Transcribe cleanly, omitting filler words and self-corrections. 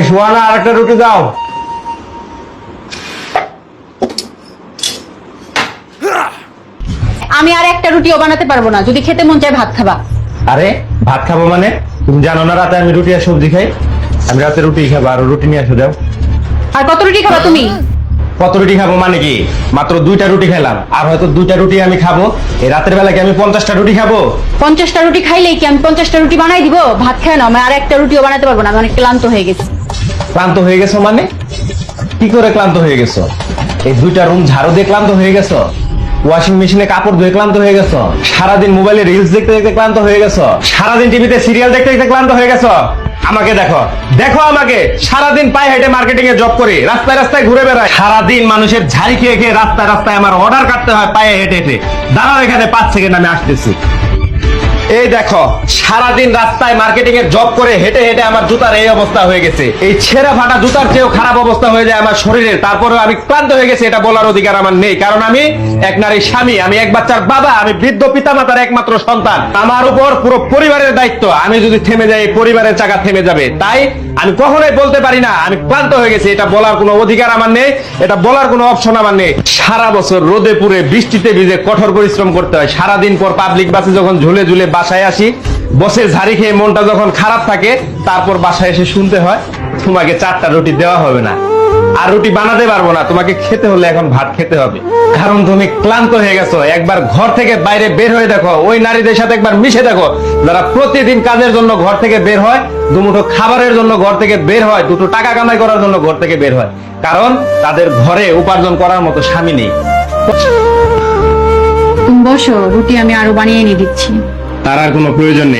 সোয়ানা আর একটা রুটি দাও। আমি আর একটা রুটিও বানাতে পারবো না, যদি খেতে মন চায় ভাত খাবা। আরে ভাত খাবো মানে? তুমি জানো না রাতে আমি রুটি আর সবজি খাই? আমি রাতে রুটি খাবো, আর রুটি নিয়ে আসো দাও। আর কত রুটি খাবা তুমি? কত রুটি খাবো মানে কি? মাত্র 2টা রুটি খেলাম, আর হয়তো 2টা রুটি আমি খাবো। এই রাতের বেলা কি আমি 50টা রুটি খাবো? 50টা রুটি খাইলেই কি আমি 50টা রুটি বানাই দিব? ভাত খায় না, আমি আর একটা রুটিও বানাতে পারবো না, আমি অনেক ক্লান্ত হয়ে গেছি। ক্লান্ত হয়ে গেছো মানে? কি করে ক্লান্ত হয়ে গেছো? এই 2টা রুম ঝাড়ু দিয়ে ক্লান্ত হয়ে গেছো? ওয়াশিং মেশিনে কাপড় ধুয়ে ক্লান্ত হয়ে গেছো? সারাদিন মোবাইলে রিলস দেখতে দেখতে ক্লান্ত হয়ে গেছো? সারাদিন টিভিতে সিরিয়াল দেখতে দেখতে ক্লান্ত হয়ে গেছো? আমাকে দেখো, দেখো আমাকে, সারাদিন পায়ে হেঁটে মার্কেটিং এ জব করি, রাস্তায় রাস্তায় ঘুরে বেড়াই, সারাদিন মানুষের ঝাড়ি খেয়ে খেয়ে রাস্তায় রাস্তায় আমার অর্ডার কাটতে হয় পায়ে হেঁটে হেঁটে। দাঁড়াও এখানে 5 সেকেন্ড, আমি আসতেছি। এই দেখো, সারাদিন রাস্তায় মার্কেটিং এর জব করে হেঁটে হেঁটে আমার জুতার এই অবস্থা হয়ে গেছে। এই ছেঁড়া ফাটা জুতার চেয়েও খারাপ অবস্থা হয়ে যায় আমার শরীরের। তারপরেও আমি ক্লান্ত হয়ে গেছি, এটা বলার অধিকার আমার নেই, কারণ আমি এক নারীর স্বামী, আমি এক বাচ্চার বাবা, আমি বৃদ্ধ পিতামাতার একমাত্র সন্তান। আমার উপর পুরো পরিবারের দায়িত্ব। আমি যদি থেমে যাই, পরিবারের চাকা থেমে যাবে। তাই আমি কখনোই বলতে পারি না আমি ক্লান্ত হয়ে গেছি। এটা বলার কোনো অধিকার আমার নেই, এটা বলার কোনো অপশন আমার নেই। সারা বছর রোদে পুড়ে বৃষ্টিতে ভিজে কঠোর পরিশ্রম করতে হয়। সারাদিন পর পাবলিক বাসে যখন ঝুলে ঝুলে বাসায় আসি, বসের ঝাড়ি খেয়ে মনটা যখন খারাপ থাকে, তারপর বাসায় এসে শুনতে হয় তোমাকে 4টা রুটি দেওয়া হবে না, আর রুটি বানাতে পারবো না, তোমাকে খেতে হলে এখন ভাত খেতে হবে, কারণ তুমি ক্লান্ত হয়ে গেছো। একবার ঘর থেকে বাইরে বের হয়ে দেখো, ওই নারীদের সাথে একবার মিশে দেখো যারা প্রতিদিন কাজের জন্য ঘর থেকে বের হয়, দুমুঠো খাবারের জন্য ঘর থেকে বের হয়, 2টো টাকা কামাই করার জন্য ঘর থেকে বের হয়, কারণ তাদের ঘরে উপার্জন করার মতো স্বামী নেই। তুমি বসো, রুটি আমি আরো বানিয়ে এনে দিচ্ছি। তার আর কোনো প্রয়োজন নেই।